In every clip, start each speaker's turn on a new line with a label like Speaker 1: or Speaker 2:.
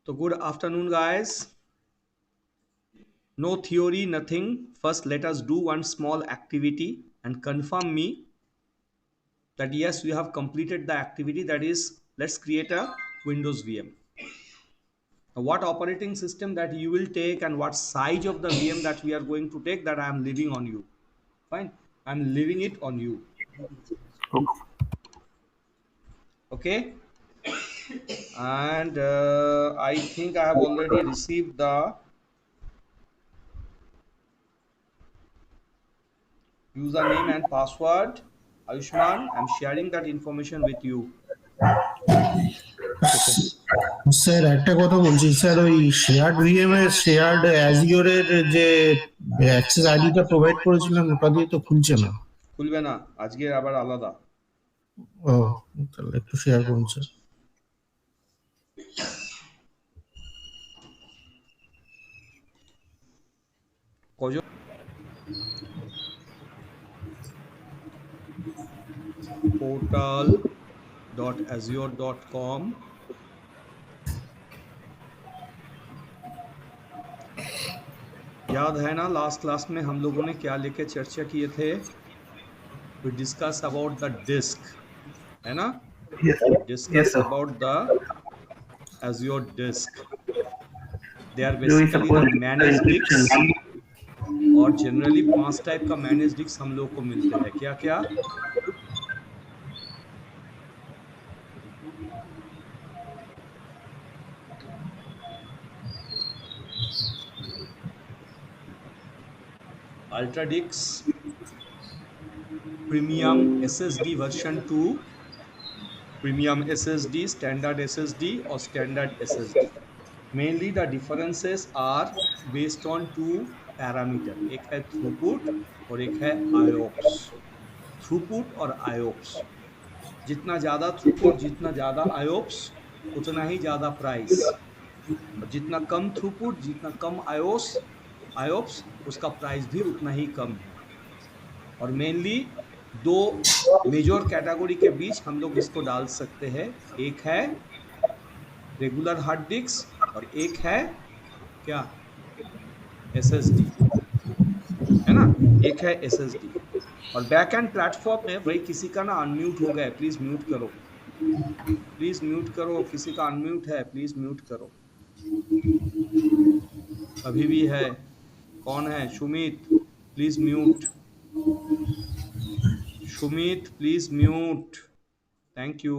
Speaker 1: So good afternoon, guys. No theory, nothing. First, let us do one small activity and confirm me that yes, we have completed the activity. That is, let's create a Windows VM. Now, what operating system that you will take and what size of the VM that we are going to take, that I am leaving on you. Fine. I'm leaving it on you. Okay. And I think I have already received the username and password. Ayushman, I'm sharing that information with you.
Speaker 2: Sir একটা কথা বলছি sir, ওই shared VM এর shared অ্যাজিওরের যে access আইডিটা provide করেছিলাম ওটা দিয়ে তো খুলছে না।
Speaker 1: খুলবে না, আজকে আবার আলাদা।
Speaker 2: ও তাহলে একটু শেয়ার করুন স্যার।
Speaker 1: কজন? portal.azure.com। याद है ना लास्ट क्लास में हम लोगों ने क्या लेके चर्चा किए थे? We discuss about the disk, है ना? Discuss about the Azure disk. They are basically the managed disks और जनरली 5 टाइप का मैनेज डिस्क हम लोग को मिलते हैं। क्या क्या? Ultra disk, premium SSD version 2, premium SSD, standard SSD और standard SSD। Mainly the differences are based on 2 parameter, एक है थ्रूपुट और एक है आयोप्स। थ्रूपुट और आयोप्स, जितना ज़्यादा थ्रूपुट जितना ज़्यादा आयोप्स उतना ही ज़्यादा प्राइस, और जितना कम थ्रूपुट जितना कम आयोप्स उसका प्राइस भी उतना ही कम है। और मेनली दो मेजर कैटेगरी के बीच हम लोग इसको डाल सकते हैं, एक है रेगुलर हार्ड डिस्क और एक है क्या? SSD, है ना? एक है SSD। और बैक एंड प्लेटफॉर्म में भाई किसी का ना अनम्यूट हो गया है, प्लीज म्यूट करो, प्लीज म्यूट करो। किसी का अनम्यूट है, प्लीज म्यूट करो। अभी भी है, कौन है? Sumit, please mute. Sumit please mute, thank you.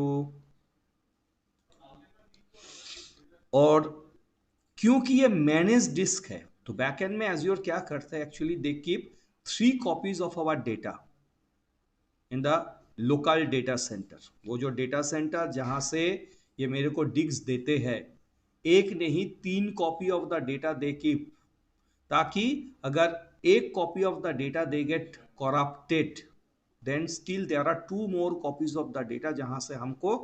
Speaker 1: और क्योंकि ये मैनेज डिस्क है तो बैकएंड में एज्योर क्या करता है? Actually they keep 3 copies of our data in the local data centre. वो जो डेटा सेंटर जहां से ये मेरे को डिस्क देते हैं, एक नहीं 3 copy of the data they keep, ताकि अगर एक copy of the data they get corrupted, then still there are 2 more copies of the data जहां से हमको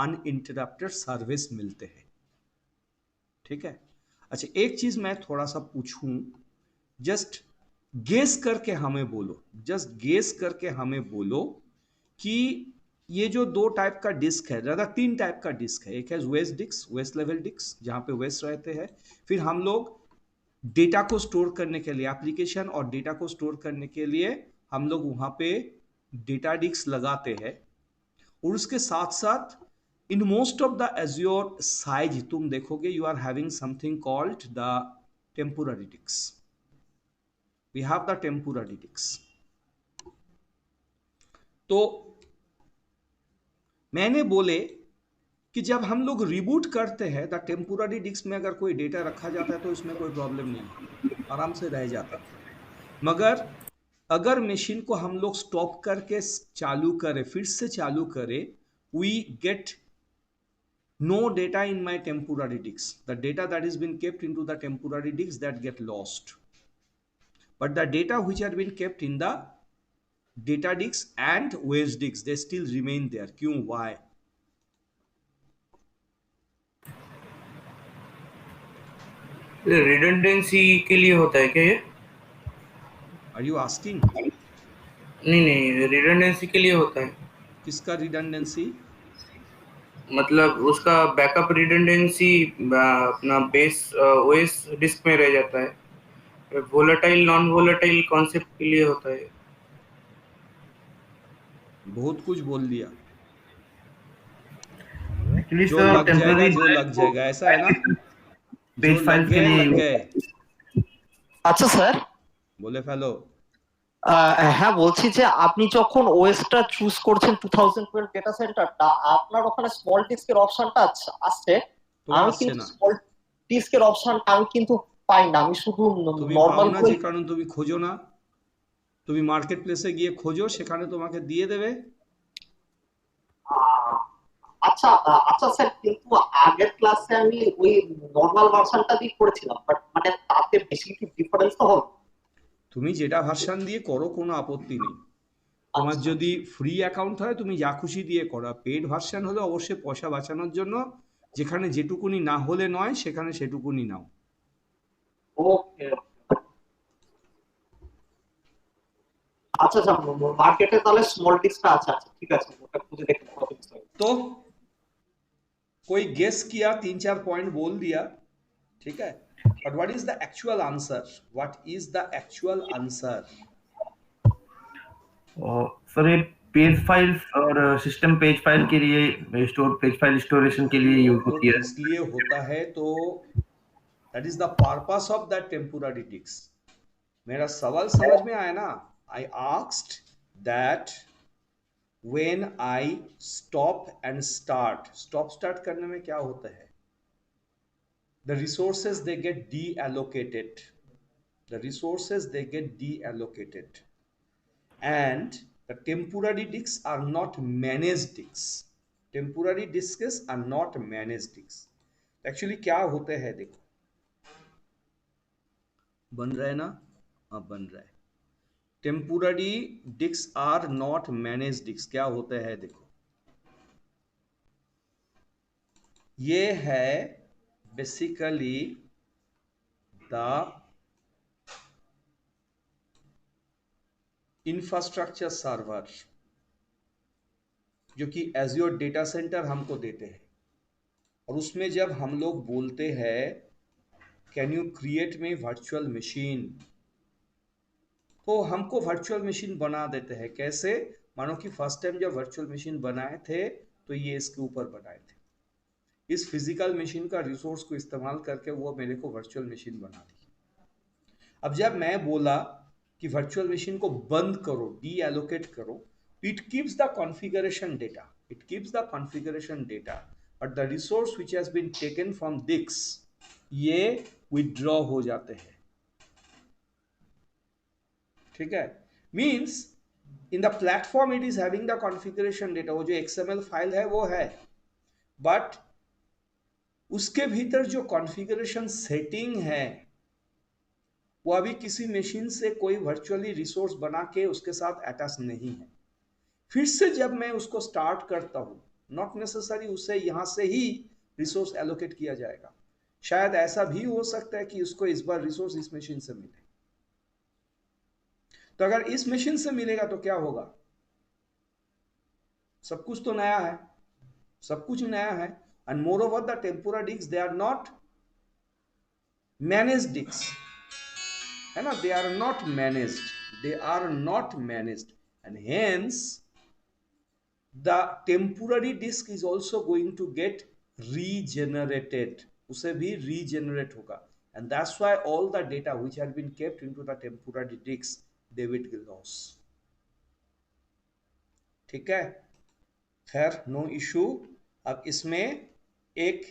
Speaker 1: अनइंटरप्टेड सर्विस मिलते हैं। ठीक है। अच्छा, एक चीज मैं थोड़ा सा पूछूं, जस्ट गेस करके हमें बोलो, जस्ट गेस करके हमें बोलो कि ये जो 2 टाइप का डिस्क है, ज्यादा 3 टाइप का डिस्क है। एक है waste disk, waste level disk, जहां पे वेस्ट रहते हैं। फिर हम लोग डेटा को स्टोर करने के लिए, एप्लीकेशन और डेटा को स्टोर करने के लिए हम लोग वहां पे डेटा डिस्क लगाते हैं। और उसके साथ साथ in most of the Azure size तुम देखोगे you are having something called the temporary disk. We have the temporary disk. तो मैंने बोले कि जब हम लोग रिबूट करते हैं द टेम्पोररी डिस्क में अगर कोई डेटा रखा जाता है तो इसमें कोई प्रॉब्लम नहीं है, आराम से रह जाता है। मगर अगर मशीन को हम लोग स्टॉप करके चालू करें, फिर से चालू करें, we get no data in my temporary disk. The data that has been kept into the temporary disk that get lost, but the data which have been kept in the data disk and waste disk, they still remain there. क्यों? Why?
Speaker 3: Redundancy के लिए होता है क्या ये?
Speaker 1: Are you asking?
Speaker 3: नहीं, redundancy के लिए होता है।
Speaker 1: किसका redundancy?
Speaker 3: मतलब उसका बैकअप रिडंडेंसी अपना बेस ओएस डिस्क में रह जाता है। वोलेटाइल नॉन वोलेटाइल कॉन्सेप्ट के लिए होता है।
Speaker 1: बहुत कुछ बोल दिया।
Speaker 3: एक्चुअली
Speaker 1: जो
Speaker 3: सर
Speaker 1: लग जाएगा
Speaker 3: टेम्पररी
Speaker 1: जो लग जाएगा, ऐसा है ना। जो
Speaker 3: पेज
Speaker 1: लग
Speaker 3: फाइल्स के
Speaker 1: गए
Speaker 3: लिए
Speaker 1: लग
Speaker 3: यूज।
Speaker 1: गए।
Speaker 4: আচ্ছা স্যার,
Speaker 1: बोले ফেলো।
Speaker 4: হ্যাঁ বলছি যে আপনি যখন ওএসটা চুজ করছেন 2012 ডেটা সেন্টারটা, আপনার ওখানে স্মল ডিস্কের অপশনটা আসছে।
Speaker 1: তোমার
Speaker 4: আমি
Speaker 1: আসছে
Speaker 4: কিন্তু
Speaker 1: না।
Speaker 4: স্মল ডিস্কের অপশনটা আমি কিন্তু পাই না, আমি শুধু
Speaker 1: তুমি পাও
Speaker 4: নর্মাল
Speaker 1: না
Speaker 4: করে।
Speaker 1: যে কারণ তুমি খোঁজো না। তুমি মার্কেট প্লেসে গিয়ে খোঁজো, সেখানে তোমাকে দিয়ে দেবে।
Speaker 4: আহ, আচ্ছা আচ্ছা স্যার, কিন্তু আগের ক্লাসে আমি ওই নর্মাল ভার্সনটা দিয়ে করেছিলাম, বাট মানে তাতে বেশি কি ডিফারেন্স তো হবে?
Speaker 1: তুমি যেটা ভার্সান দিয়ে করো কোনো আপত্তি নেই। তোমার
Speaker 4: আচ্ছা
Speaker 1: যদি ফ্রি অ্যাকাউন্ট হয় তুমি যা খুশি দিয়ে করো। পেড ভার্সান হলে অবশ্যই পয়সা বাঁচানোর জন্য যেখানে যেটুকুনি না হলে নয় সেখানে সেটুকুনি নাও।
Speaker 4: ওকে। আচ্ছা আচ্ছা, মার্কেটে তাহলে স্মল ডিস্কটা আছে। আচ্ছা ঠিক আছে, ওটা খুঁজে দেখতে হবে।
Speaker 1: तो कोई गेस किया, 3-4 पॉइंट बोल दिया, ठीक है। But what is the actual answer? What is the actual answer?
Speaker 3: और सर ये पेज फाइल्स और सिस्टम पेज फाइल के लिए स्टोर पेज फाइल स्टोरेशन के लिए यूज
Speaker 1: तो
Speaker 3: होती है।
Speaker 1: इसलिए होता है, तो that is the purpose of that temporary disk. मेरा सवाल समझ में आया ना? I asked that when I stop and start, stop start करने में क्या होता है? The resources they get deallocated, the resources they get deallocated, and the temporary disks are not managed disks. Temporary disks are not managed disks. Actually क्या होते हैं देखो, बन रहा है ना? हाँ बन रहा है। Temporary disk are not manage disk. क्या होते हैं देखो, ये है बेसिकली द इंफ्रास्ट्रक्चर सर्वर जो कि एज्योर डेटा सेंटर हमको देते हैं। और उसमें जब हम लोग बोलते हैं कैन यू क्रिएट में वर्चुअल मशीन, तो हमको वर्चुअल मशीन बना देते हैं। कैसे? मानो कि फर्स्ट टाइम जब वर्चुअल मशीन बनाए थे तो ये इसके ऊपर बनाए थे। इस फिजिकल मशीन का रिसोर्स को इस्तेमाल करके वो मेरे को वर्चुअल मशीन बना दी। अब जब मैं बोला कि वर्चुअल मशीन को बंद करो, डी एलोकेट करो, it keeps the configuration data, it keeps the configuration data, but the resource which has been taken from disk ये withdraw हो जाते हैं, ठीक है। Means in the platform it is having the configuration data, वो जो XML file है वो है, बट उसके भीतर जो कॉन्फ़िगरेशन सेटिंग है वो अभी किसी मशीन से कोई वर्चुअली रिसोर्स बना के उसके साथ अटैच नहीं है। फिर से जब मैं उसको स्टार्ट करता हूं, नॉट नेसेसरी उसे यहां से ही रिसोर्स एलोकेट किया जाएगा। शायद ऐसा भी हो सकता है कि उसको इस बार रिसोर्स इस मशीन से मिले। तो अगर इस मशीन से मिलेगा तो क्या होगा? सब कुछ तो नया है, सब कुछ नया है। And moreover the temporary disk they are not managed disk, है ना। They are not managed, they are not managed, and hence the temporary disk is also going to get regenerated, उसे भी regenerate होगा, and that's why all the data which had been kept into the temporary disk they will get loss, ठीक है। खैर no issue. अब इसमें एक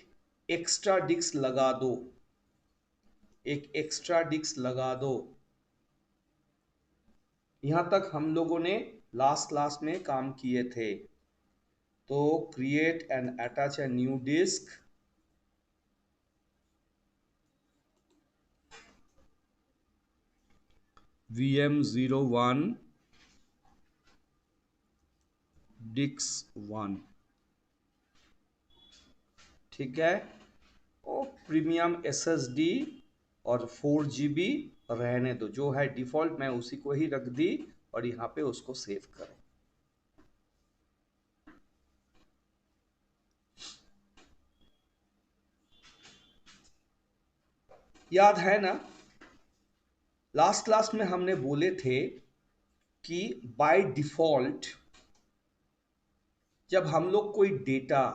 Speaker 1: extra disc लगा दो, एक एक्स्ट्रा डिस्क लगा दो। यहां तक हम लोगों ने लास्ट क्लास में काम किए थे। तो create and attach a new disk, VM01 disk1, ठीक है। और प्रीमियम SSD और 4 GB रहने दो, जो है डिफॉल्ट मैं उसी को ही रख दी, और यहाँ पे उसको सेव करो। याद है ना, लास्ट क्लास में हमने बोले थे कि बाय डिफॉल्ट जब हम लोग कोई डेटा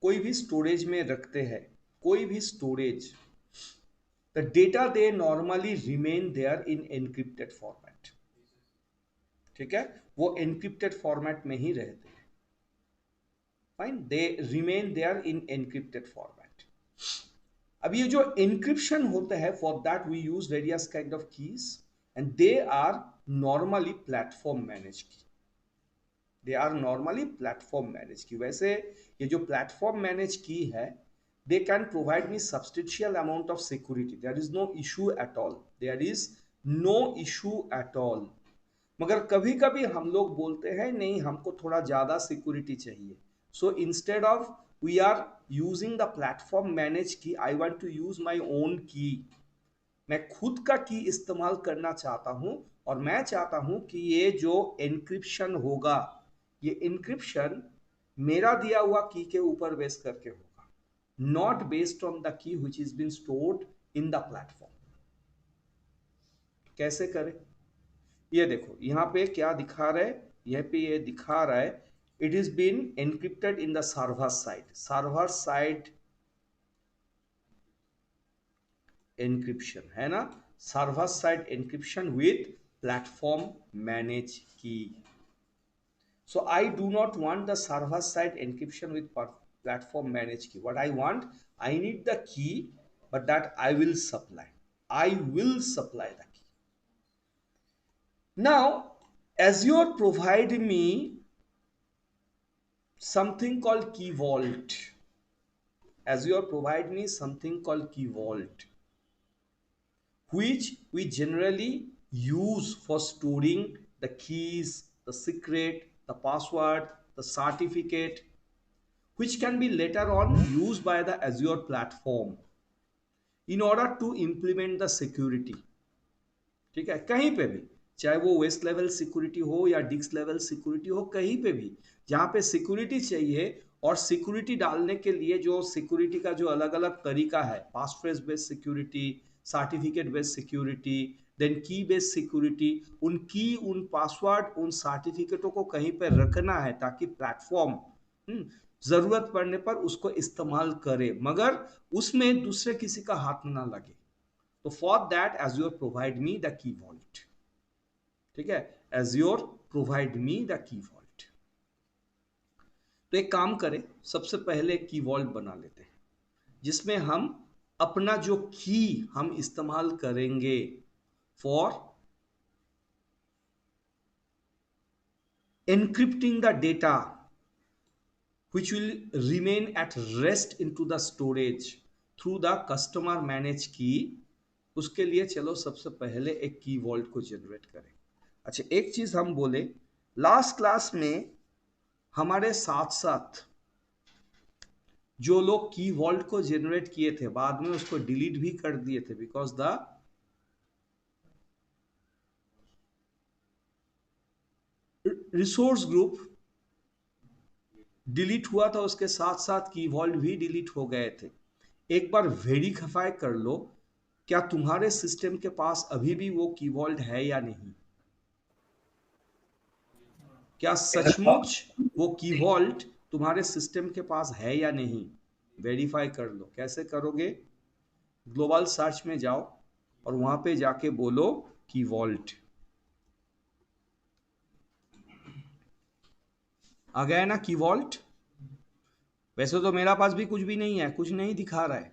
Speaker 1: कोई भी स्टोरेज में रखते हैं, कोई भी storage, the data they normally remain there in encrypted format. ठीक है, वो एनक्रिप्टेड फॉर्मेट में ही रहते हैं। Fine, they remain there in encrypted format. अब ये जो एनक्रिप्शन होता है, for that we use various kind of keys and they are normally platform manage key. They are normally platform manage key. वैसे ये जो प्लेटफॉर्म मैनेज की है, they can provide me substantial amount of security, there is no issue at all, there is no issue at all। मगर कभी कभी हम लोग बोलते हैं नहीं, हमको थोड़ा ज्यादा सिक्योरिटी चाहिए, so instead of we are using the platform manage key, I want to use my own key. मैं खुद का की इस्तेमाल करना चाहता हूं और मैं चाहता हूं कि ये जो एन्क्रिप्शन होगा, ये एन्क्रिप्शन मेरा दिया हुआ की के ऊपर बेस करके होगा, not based on the key which is been stored in the platform। कैसे करें? ये देखो यहां पे क्या दिखा रहा है, यहां पे ये दिखा रहा है it is been encrypted in the server side, server side encryption है ना, server side encryption with platform manage key। So I do not want the server side encryption with platform manage key। What I want, I need the key, but that I will supply, I will supply the key। Now Azure provide me something called key vault। Azure provide me something called key vault, which we generally use for storing the keys, the secret, the password, the certificate, which can be later on used by the Azure platform in order to implement the security। ठीक है, कहीं पे भी, चाहे वो waste level security हो या disc level security हो, कहीं पे भी जहां पे सिक्योरिटी चाहिए, और सिक्योरिटी डालने के लिए जो सिक्योरिटी का जो अलग अलग तरीका है, pass phrase based security, certificate based security, then key based security, उन की, उन पासवर्ड, उन सर्टिफिकेटों को कहीं पे रखना है ताकि प्लेटफॉर्म जरूरत पड़ने पर उसको इस्तेमाल करे, मगर उसमें दूसरे किसी का हाथ ना लगे। तो for that Azure provide me the key vault. ठीक है, Azure provide me the key vault. तो एक काम करें, सबसे पहले की वॉल्ट बना लेते हैं जिसमें हम अपना जो की हम इस्तेमाल करेंगे for encrypting the data which will remain at rest into the storage through the customer managed key, उसके लिए चलो सबसे पहले एक की वॉल्ट को जनरेट करें। अच्छा, एक चीज हम बोले, लास्ट क्लास में हमारे साथ साथ जो लोग की वॉल्ट को जनरेट किए थे, बाद में उसको डिलीट भी कर दिए थे, because the resource group delete हुआ था, उसके साथ साथ की वॉल्ट भी डिलीट हो गए थे। एक बार वेरीफाई कर लो क्या तुम्हारे सिस्टम के पास अभी भी वो की वॉल्ट है या नहीं। क्या सचमुच वो की वॉल्ट तुम्हारे सिस्टम के पास है या नहीं, वेरीफाई कर लो। कैसे करोगे? ग्लोबल सर्च में जाओ और वहां पे जाके बोलो की वॉल्ट। आ गया ना की वॉल्ट? वैसे तो मेरा पास भी कुछ भी नहीं है, कुछ नहीं दिखा रहा है,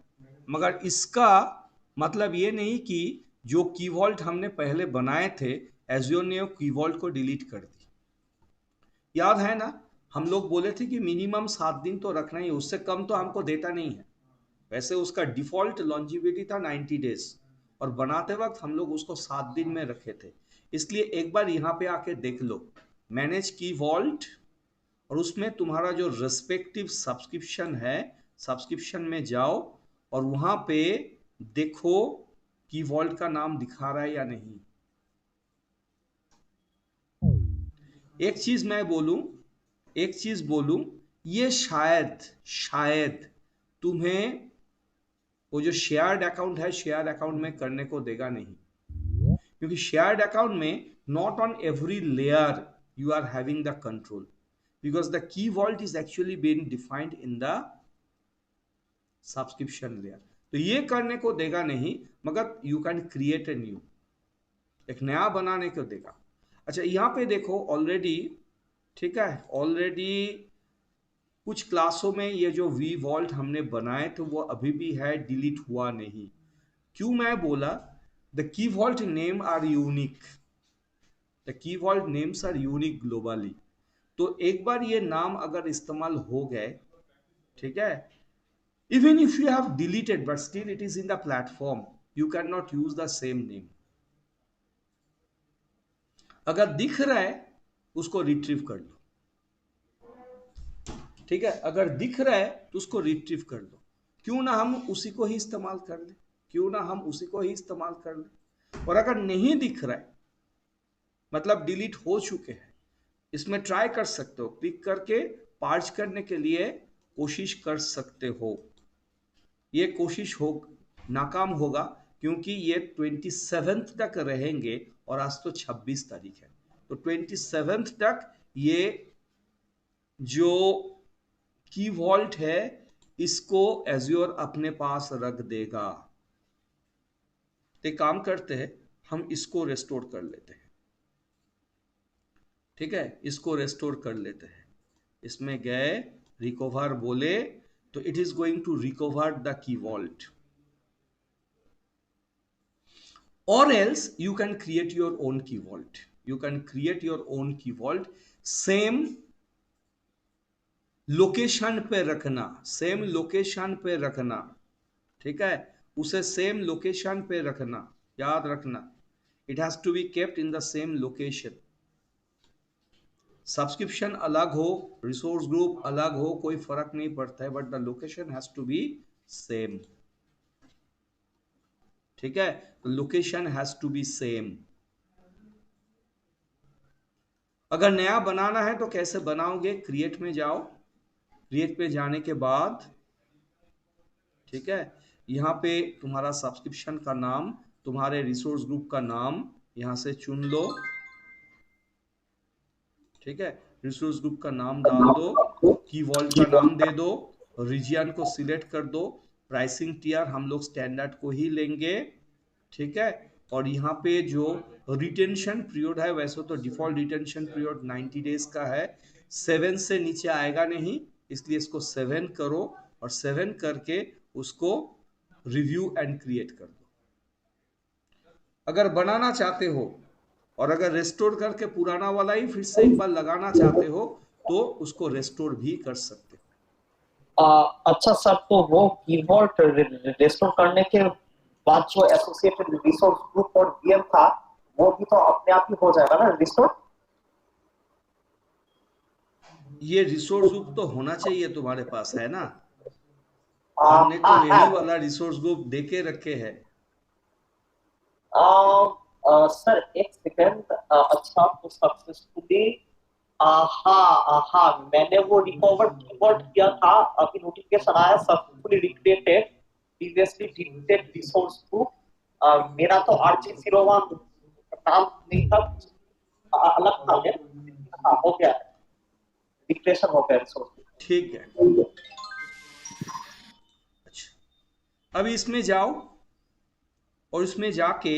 Speaker 1: मगर इसका मतलब ये नहीं कि जो की वॉल्ट हमने पहले बनाए थे एज़्योर ने की वॉल्ट को डिलीट कर दी। याद है ना, हम लोग बोले थे कि मिनिमम 7 दिन तो रखना ही, उससे कम तो हमको देता नहीं है। वैसे उसका डिफॉल्ट लॉन्जिविटी था 90 डेज, और बनाते वक्त हम लोग उसको 7 दिन में रखे थे। इसलिए एक बार यहाँ पे आके देख लो, मैनेज की वॉल्ट, और उसमें तुम्हारा जो रेस्पेक्टिव सब्सक्रिप्शन है, सब्सक्रिप्शन में जाओ और वहां पे देखो की वॉल्ट का नाम दिखा रहा है या नहीं। एक चीज मैं बोलूं, एक चीज बोलूं, ये शायद तुम्हें वो जो शेयर्ड अकाउंट है, शेयर अकाउंट में करने को देगा नहीं, क्योंकि शेयर्ड अकाउंट में not on every layer you are having the control, because the key vault is actually being defined in the subscription layer. तो ये करने को देगा नहीं, मगर you can create a new, एक नया बनाने को देगा। अच्छा, यहाँ पे देखो ऑलरेडी, ठीक है, ऑलरेडी कुछ क्लासों में ये जो वी वॉल्ट हमने बनाए तो वो अभी भी है, डिलीट हुआ नहीं। क्यों मैं बोला? The key vault name are unique, the key vault names are unique globally. तो एक बार ये नाम अगर इस्तेमाल हो गए, ठीक है, even if you have deleted but still it is in the platform, you can not use the same name. अगर दिख रहा है उसको रिट्रीव कर लो, ठीक है, अगर दिख रहा है तो उसको रिट्रीव कर दो। क्यों ना हम उसी को ही इस्तेमाल कर ले, क्यों ना हम उसी को ही इस्तेमाल कर ले। और अगर नहीं दिख रहा है, मतलब डिलीट हो चुके हैं, इसमें ट्राई कर सकते हो, क्लिक करके पार्ज करने के लिए कोशिश कर सकते हो। ये कोशिश हो नाकाम होगा, क्योंकि ये 27 तक रहेंगे और आज तो 26 तारीख है, तो 27 तक ये जो की वॉल्ट है इसको एज्योर अपने पास रख देगा। तो काम करते हैं, हम इसको रेस्टोर कर लेते हैं, ठीक है, इसको रेस्टोर कर लेते हैं। इसमें गए, रिकवर बोले तो it is going to recover the key vault, और else you can create your own key vault, you can create your own key vault. Same location पे रखना, सेम लोकेशन पे रखना, ठीक है, उसे सेम लोकेशन पे रखना, याद रखना, it has to be kept in the same location. Subscription अलग हो, रिसोर्स ग्रुप अलग हो, कोई फर्क नहीं पड़ता है, but the location has to be same, ठीक है, तो location has to be same. अगर नया बनाना है तो कैसे बनाओगे? क्रिएट में जाओ, क्रिएट पे जाने के बाद, ठीक है, यहाँ पे तुम्हारा सब्सक्रिप्शन का नाम, तुम्हारे रिसोर्स ग्रुप का नाम यहाँ से चुन लो, ठीक है, रिसोर्स ग्रुप का नाम डाल दो, की वॉल्ट का नाम दे दो, रीजियन को सिलेक्ट कर दो, प्राइसिंग टियर हम लोग स्टैंडर्ड को ही लेंगे, ठीक है, और यहाँ पे जो रिटेंशन पीरियड है, वैसे तो डिफॉल्ट रिटेंशन पीरियड 90 डेज का है, 7 से नीचे आएगा नहीं, इसलिए इसको 7 करो, और 7 करके उसको रिव्यू एंड क्रिएट कर दो। अगर बनाना चाहते हो और अगर रेस्टोर करके पुराना वाला ही फिर से एक बार लगाना चाहते हो तो उसको रेस्टोर भी कर सकते हो।
Speaker 4: अच्छा सर, तो वो की वॉल्ट रेस्टोर करने के बाद जो एसोसिएटेड रिसोर्स ग्रुप और वीएम था, वो भी तो अपने आप ही हो जाएगा ना रिस्टोर?
Speaker 1: ये रिसोर्स ग्रुप तो होना चाहिए तुम्हारे पास, है ना? हमने तो यही वाला रिसोर्स ग्रुप देके रखे हैं।
Speaker 4: सर एक सेकंड, अच्छा तो सक्सेसफुली, हाँ मैंने वो रिकवर्ड कीवर्ड किया था, अभी नोटिफिकेशन आया successfully recreated previously deleted resource group. मेरा तो RG01 नाम नहीं था, अलग था, हाँ हो गया, रिक्रिएशन हो गया रिसोर्स,
Speaker 1: ठीक है। अच्छा, अब इसमें जाओ और इसमें जाके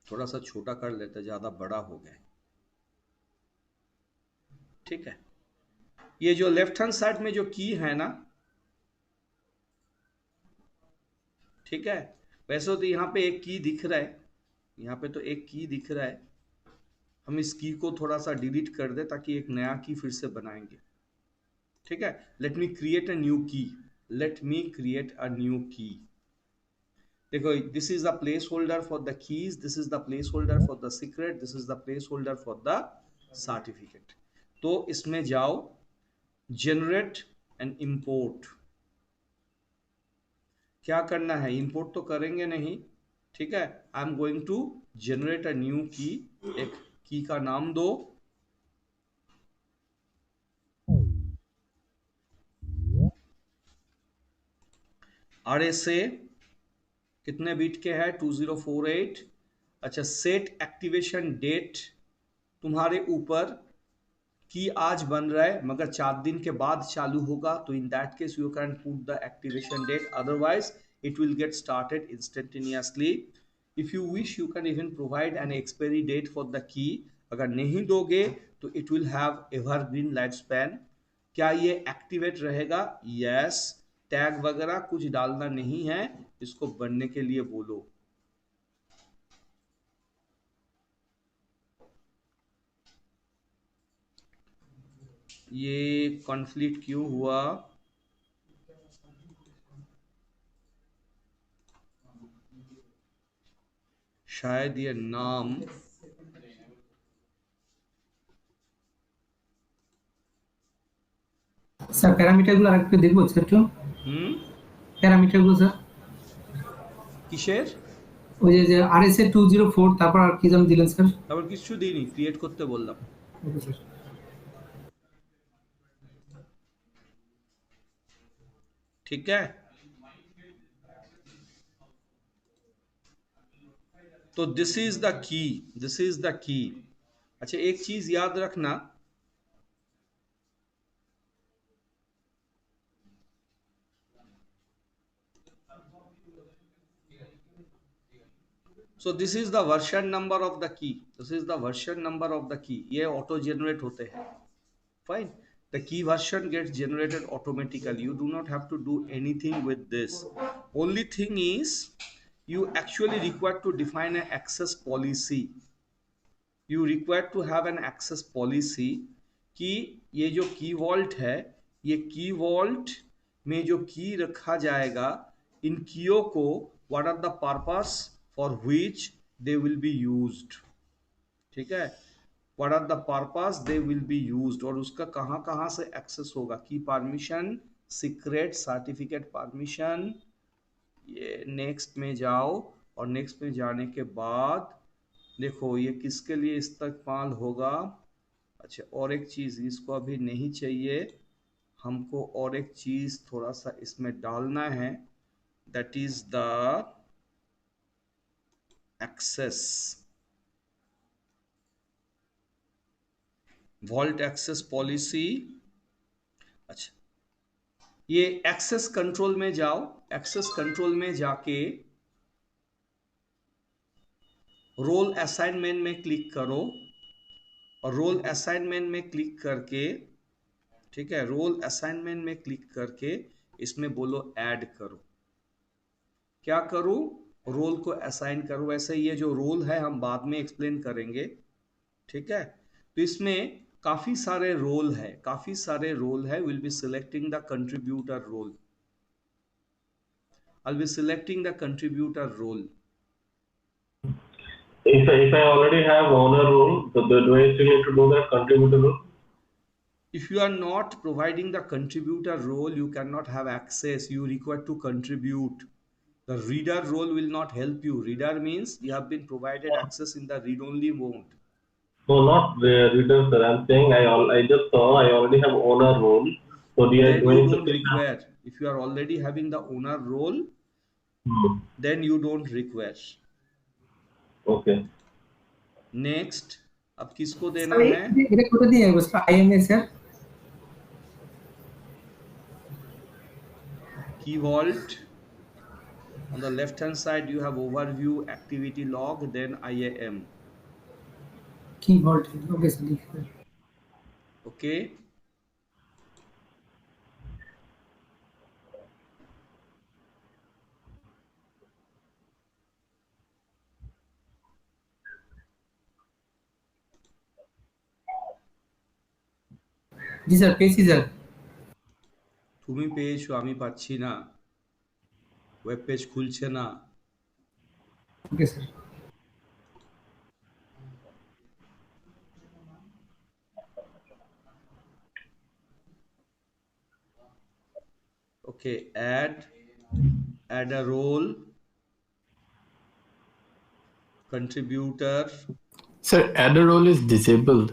Speaker 1: थोड़ा सा छोटा कर लेते, ज्यादा बड़ा हो गया, ठीक है। ये जो लेफ्ट हैंड साइड में जो की है ना, ठीक है, वैसे तो यहाँ पे एक की दिख रहा है, यहाँ पे तो एक की दिख रहा है, हम इस की को थोड़ा सा डिलीट कर दे ताकि एक नया की फिर से बनाएंगे, ठीक है। Let me create a new key, let me create a new key. देखो, this is the placeholder for the keys, this is the placeholder for the secret, this is the placeholder for the certificate. तो इसमें जाओ, generate and import. क्या करना है? Import तो करेंगे नहीं, ठीक है। I am going to generate a new key, एक की का नाम दो, RSA कितने बीट के है? 2048। अच्छा, सेट एक्टिवेशन डेट तुम्हारे ऊपर की आज बन रहा है मगर 4 दिन के बाद चालू होगा, तो in that case you can put the activation date, otherwise it will get started instantaneously. If you wish you can even provide an expiry date for the key. अगर नहीं दोगे तो it will have evergreen lifespan. क्या ये activate रहेगा? Yes. Tag वगैरह कुछ डालना नहीं है, इसको बनने के लिए बोलो। ये कॉन्फ्लिक्ट क्यों हुआ? शायद ये नाम
Speaker 5: স্যার প্যারামিটারগুলো আরেকটু দেখবো স্যার একটু প্যারামিটারগুলো স্যার
Speaker 1: কিসের?
Speaker 5: ওই যে RSA 204 তারপর আর কি যেন দিলেন স্যার?
Speaker 1: তারপর কিছু দিইনি, ক্রিয়েট করতে বললাম।
Speaker 5: Okay sir.
Speaker 1: ठीक है, तो this is the key, this is the key. अच्छा, एक चीज याद रखना, so this is the version number of the key, this is the version number of the key. ये ऑटो जनरेट होते हैं, fine. The key version gets generated automatically. You do not have to do anything with this. Only thing is you actually require to define an access policy. You require to have an access policy कि ये जो की vault है, ये की vault में जो की रखा जाएगा, इन कीयों को what are the purpose for which they will be used, ठीक है? what are the purpose they will be used, और उसका कहाँ कहाँ से एक्सेस होगा। की परमिशन, सीक्रेट, सर्टिफिकेट परमिशन। ये नेक्स्ट में जाओ, और नेक्स्ट में जाने के बाद देखो ये किसके लिए इस्तेमाल होगा। अच्छा, और एक चीज़, इसको अभी नहीं चाहिए हमको, और एक चीज़ थोड़ा सा इसमें डालना है, that is the access, vault access policy. अच्छा, ये एक्सेस कंट्रोल में जाओ, एक्सेस कंट्रोल में जाके रोल असाइनमेंट में क्लिक करो, और रोल असाइनमेंट में क्लिक करके, ठीक है, रोल असाइनमेंट में क्लिक करके इसमें बोलो ऐड करो। क्या करो? रोल को असाइन करो। वैसे ये जो रोल है हम बाद में एक्सप्लेन करेंगे, ठीक है? तो इसमें काफी सारे रोल है, काफी सारे रोल है। Will be selecting the contributor role, I'll be selecting the contributor role.
Speaker 6: If I already have owner role, do I still need to do that contributor role?
Speaker 1: If you are not providing the contributor role, you cannot have access. You require to contribute. The reader role will not help you. Reader means you have been provided access in the read-only mode.
Speaker 6: No, not the reader, sir. I'm saying I just saw I already have owner role. So
Speaker 1: Then you don't require. If you are already having the owner role, then you don't require.
Speaker 6: Okay.
Speaker 1: Next, अब किसको देना
Speaker 5: sir
Speaker 1: है?
Speaker 5: এটা কোথা দিয়ে আসবো sir? IMA sir?
Speaker 1: Key vault. On the left hand side you have overview, activity log, then IAM.
Speaker 5: কি vault? Okay sir, লিখে দেন।
Speaker 1: Okay,
Speaker 5: জি স্যার, পেয়েছি স্যার।
Speaker 1: তুমি পেয়েছো, আমি পাচ্ছি না, ওয়েব পেজ খুলছে না।
Speaker 5: Okay sir.
Speaker 1: Okay, add a role, contributor.
Speaker 7: Sir, add a role is disabled.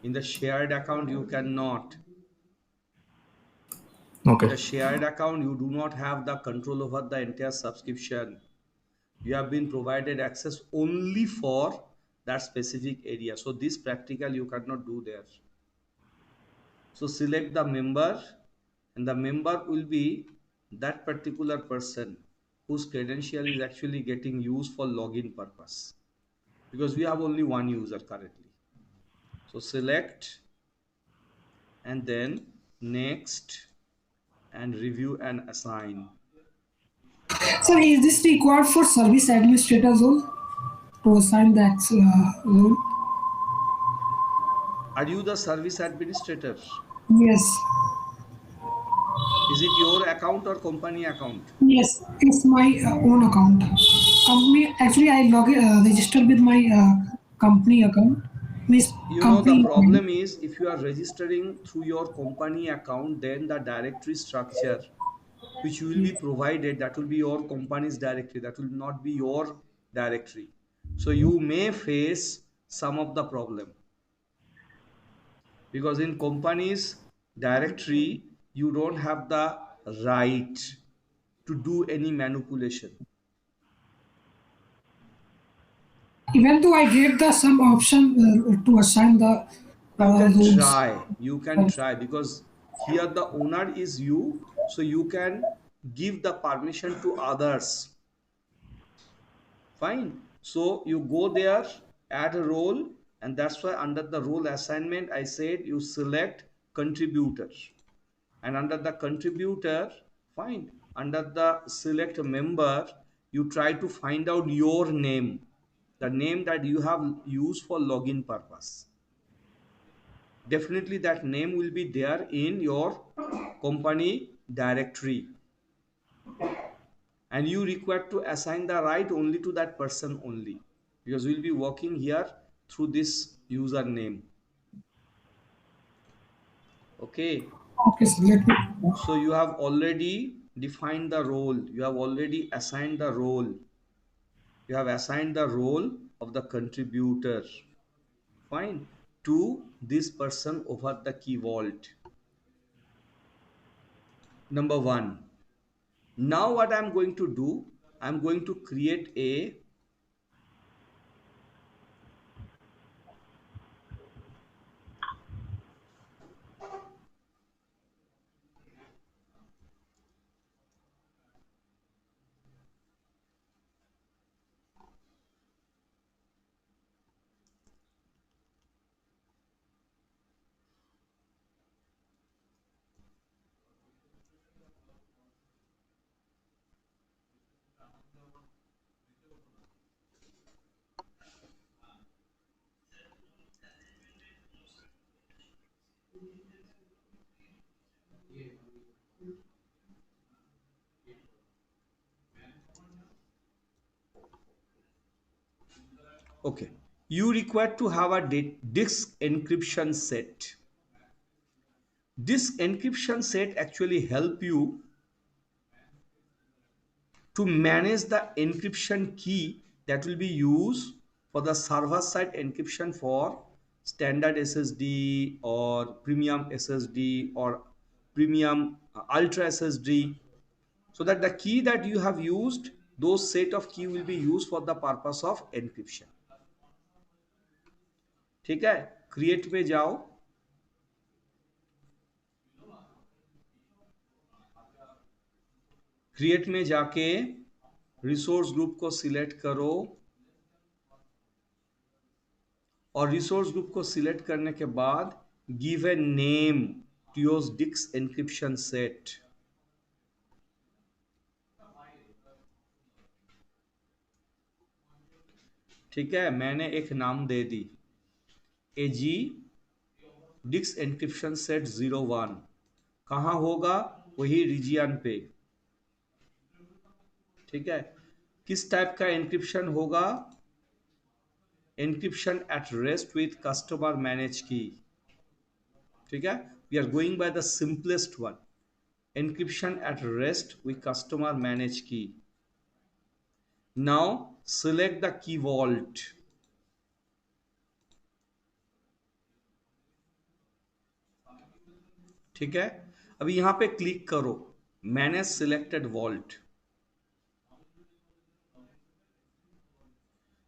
Speaker 1: In the shared account you cannot.
Speaker 7: Okay.
Speaker 1: The shared account, you do not have the control over the entire subscription. You have been provided access only for that specific area. So this practical you cannot do there. So select the member, and the member will be that particular person whose credential is actually getting used for login purpose, because we have only one user currently. So select and then next and review and assign.
Speaker 8: Sir, is this required for service administrators role to assign the role?
Speaker 1: Are you the service administrator?
Speaker 8: Yes.
Speaker 1: Is it your account or company account?
Speaker 8: Yes, it's my own account. Company, actually, I registered with my company account. Means
Speaker 1: You know, the
Speaker 8: company.
Speaker 1: problem is if you are registering through your company account, then the directory structure which you will be provided, that will be your company's directory, that will not be your directory. So you may face some of the problem, because in company's directory you don't have the right to do any manipulation.
Speaker 8: Even though I gave the some option to assign the roles.
Speaker 1: You can try, because here the owner is you, so you can give the permission to others. Fine. So you go there, add a role, and that's why under the role assignment I said you select contributor, and under the contributor, fine, under the select member, you try to find out your name, the name that you have used for login purpose. Definitely that name will be there in your company directory, and you require to assign the right only to that person only, because we'll be working here through this username. Okay,
Speaker 8: Okay, sir. Let me.
Speaker 1: so you have already defined the role, you have already assigned the role, you have assigned the role of the contributor, fine, to this person over the key vault. Number one. Now what I'm going to do, I'm going to create a okay. You require to have a disk encryption set. This encryption set actually help you to manage the encryption key that will be used for the server side encryption for standard SSD or premium SSD or premium ultra SSD, so that the key that you have used, those set of key will be used for the purpose of encryption. ठीक है, create में जाओ, create में जाके resource group को select करो, और resource group को सिलेक्ट करने के बाद give a name to your disk encryption set. ठीक है, मैंने एक नाम दे दी, एजी डिस्क एन्क्रिप्शन सेट 01. कहाँ होगा? वही रीजियन पे. ठीक है, किस टाइप का एन्क्रिप्शन होगा? Encryption at rest with customer manage key. ठीक है, we are going by the simplest one, encryption at rest with customer manage key. Now select the key vault. ठीक है, अभी यहां पे क्लिक करो, manage selected vault.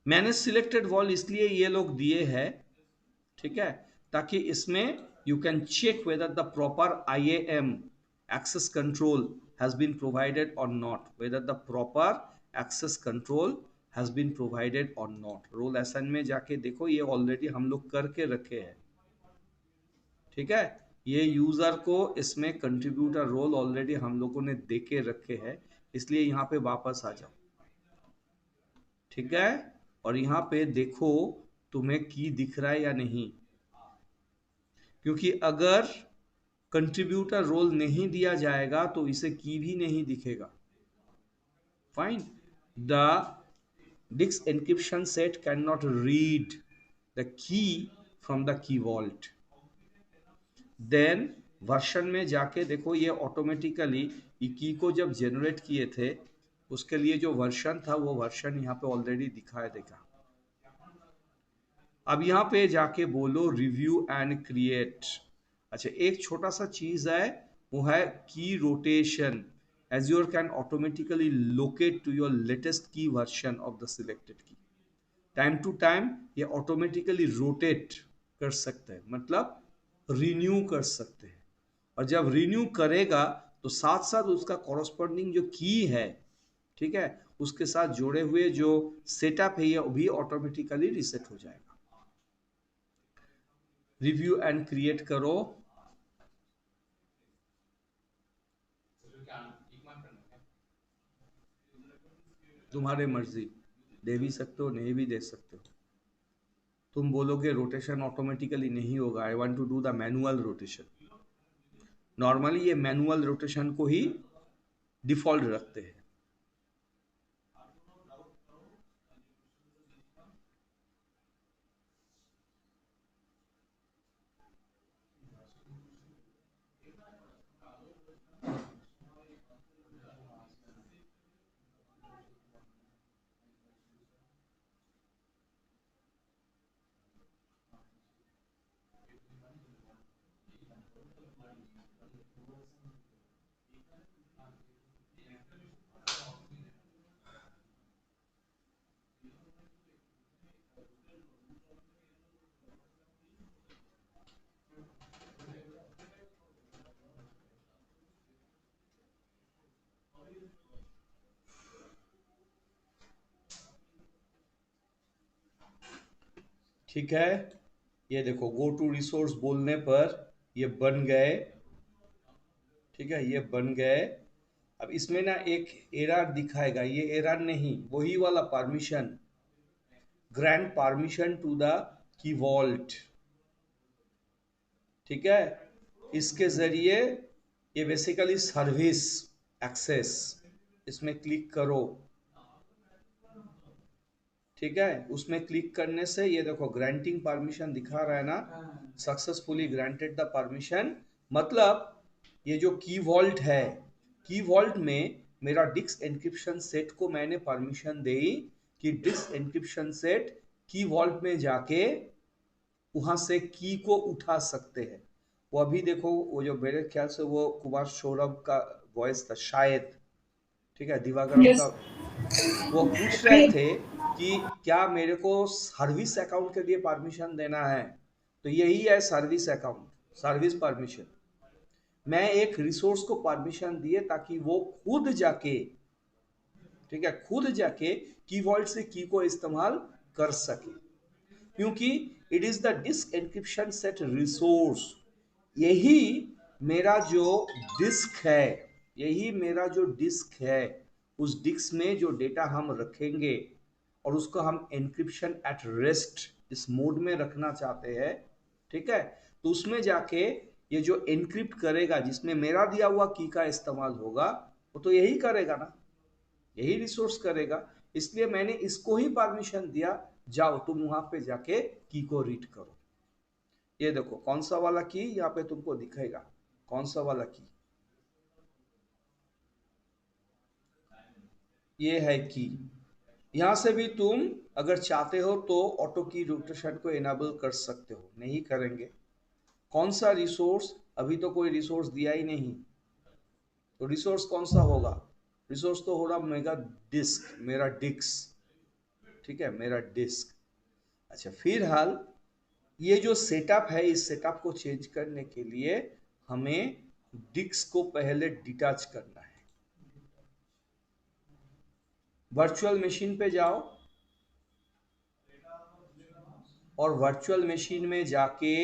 Speaker 1: Manage selected vault इसलिए ये लोग दिए हैं, ठीक है, ताकि इसमें you can check whether the proper IAM access control has been provided or not, whether the proper access control has been provided or not। Role assign में जाके देखो, ये ऑलरेडी हम लोग करके रखे हैं, ठीक है। ये यूजर को इसमें कंट्रीब्यूटर रोल ऑलरेडी हम लोगों ने दे के रखे हैं, इसलिए यहाँ पे वापस आ जाओ, ठीक है। और यहाँ पे देखो तुम्हें की दिख रहा है या नहीं, क्योंकि अगर कंट्रीब्यूटर रोल नहीं दिया जाएगा तो इसे की भी नहीं दिखेगा। Fine, the disk encryption set can not read the key from the key vault. Then version में जाके देखो, ये ऑटोमेटिकली ये की को जब जनरेट किए थे उसके लिए जो वर्जन था वो वर्जन यहाँ पे ऑलरेडी दिखाई देगा। अब यहाँ पे जाके बोलो रिव्यू एंड क्रिएट। अच्छा, एक छोटा सा चीज है, वो है की rotation. Azure can automatically locate to your latest key version of the selected key। Time to time ये ऑटोमेटिकली रोटेट कर सकते हैं, मतलब रिन्यू कर सकते हैं। और जब रिन्यू करेगा तो साथ साथ उसका कॉरस्पॉन्डिंग जो की है, ठीक है, उसके साथ जुड़े हुए जो सेटअप है ये भी ऑटोमेटिकली रिसेट हो जाएगा। रिव्यू एंड क्रिएट करो। तुम्हारे मर्जी, दे भी सकते हो, नहीं भी दे सकते हो। तुम बोलोगे रोटेशन ऑटोमेटिकली नहीं होगा, I want to do the manual rotation. Normally ये मैनुअल रोटेशन को ही डिफॉल्ट रखते हैं। ठीक है, ये देखो गो टू रिसोर्स बोलने पर ये बन गए, ठीक है, ये बन गए। अब इसमें ना एक एरर दिखाएगा, ये एरर नहीं, वही वाला permission, grant permission to the key vault, ठीक है। इसके जरिए ये बेसिकली सर्विस एक्सेस, इसमें क्लिक करो, ठीक है। उसमें क्लिक करने से ये देखो ग्रांटिंग परमिशन दिखा रहा है ना, सक्सेसफुली ग्रांटेड द परमिशन। मतलब ये जो की वॉल्ट है, की वॉल्ट में मेरा डिस्क एन्क्रिप्शन सेट को मैंने परमिशन दी कि डिस्क एन्क्रिप्शन सेट की वॉल्ट में जाके वहां से की को उठा सकते हैं। वो अभी देखो, वो जो मेरे ख्याल से वो कुमार सौरभ का वॉइस था शायद, ठीक है, दिवाकरम
Speaker 8: Yes.
Speaker 1: का, वो पूछ रहे थे कि क्या मेरे को सर्विस अकाउंट के लिए परमिशन देना है। तो यही है सर्विस अकाउंट, सर्विस परमिशन। मैं एक रिसोर्स को परमिशन दिए ताकि वो खुद जाके, ठीक है, खुद जाके की वॉल्ट से की को इस्तेमाल कर सके, क्योंकि it is the disk encryption set resource. यही मेरा जो डिस्क है, यही मेरा जो डिस्क है, उस डिस्क में जो डेटा हम रखेंगे और उसको हम एन्क्रिप्शन एट रेस्ट इस मोड में रखना चाहते हैं, ठीक है। तो उसमें जाके ये जो एन्क्रिप्ट करेगा, जिसमें मेरा दिया हुआ की का इस्तेमाल होगा, वो तो यही करेगा ना, यही रिसोर्स करेगा। इसलिए मैंने इसको ही परमिशन दिया, जाओ तुम वहां पे जाके की को रीड करो। ये देखो कौन सा वाला की यहाँ पे तुमको दिखेगा, कौन सा वाला की, ये है की। यहां से भी तुम अगर चाहते हो तो ऑटो की रोटेशन को एनेबल कर सकते हो, नहीं करेंगे। कौन सा रिसोर्स, अभी तो कोई रिसोर्स दिया ही नहीं, तो रिसोर्स कौन सा होगा? रिसोर्स तो होगा मेगा डिस्क, मेरा डिस्क, ठीक है, मेरा डिस्क। अच्छा, फिलहाल ये जो सेटअप है, इस सेटअप को चेंज करने के लिए हमें डिस्क को पहले डिटैच करना है। वर्चुअल मशीन पे जाओ और वर्चुअल मशीन में जाके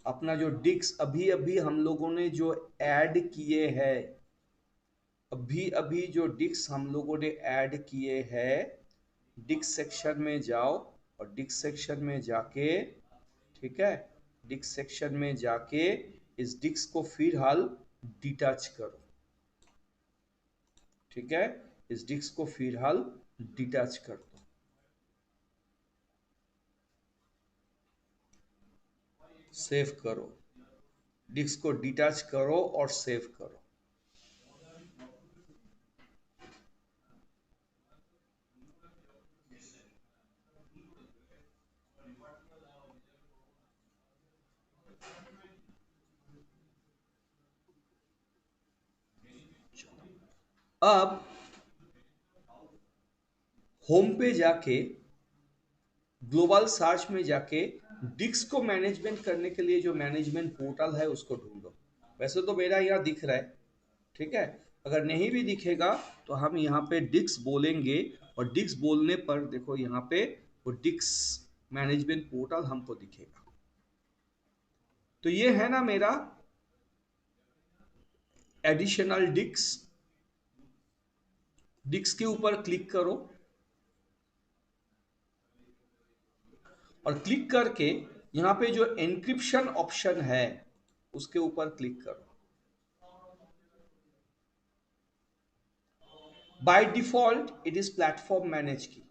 Speaker 1: अपना जो डिस्क अभी अभी हम लोगों ने जो ऐड किए हैं, अभी अभी जो डिस्क हम लोगों ने ऐड किए हैं, डिस्क सेक्शन में जाओ और डिस्क सेक्शन में जाके, ठीक है, डिस्क सेक्शन में जाके इस डिस्क को फिलहाल डिटैच करो, ठीक है, इस डिस्क को फिलहाल डिटैच कर दो। सेव करो, डिस्क को डिटैच करो और सेव करो। अब होम पे जाके ग्लोबल सर्च में जाके डिस्क को मैनेजमेंट करने के लिए जो मैनेजमेंट पोर्टल है उसको ढूंढो। वैसे तो मेरा यहाँ दिख रहा है, ठीक है, अगर नहीं भी दिखेगा तो हम यहाँ पे डिस्क बोलेंगे और डिस्क बोलने पर देखो यहाँ पे वो डिस्क मैनेजमेंट पोर्टल हमको दिखेगा। तो ये है ना मेरा एडिशनल डिस्क। डिस्क के ऊपर क्लिक करो और क्लिक करके यहाँ पे जो एन्क्रिप्शन ऑप्शन है उसके ऊपर क्लिक करो। By default it is platform manage की।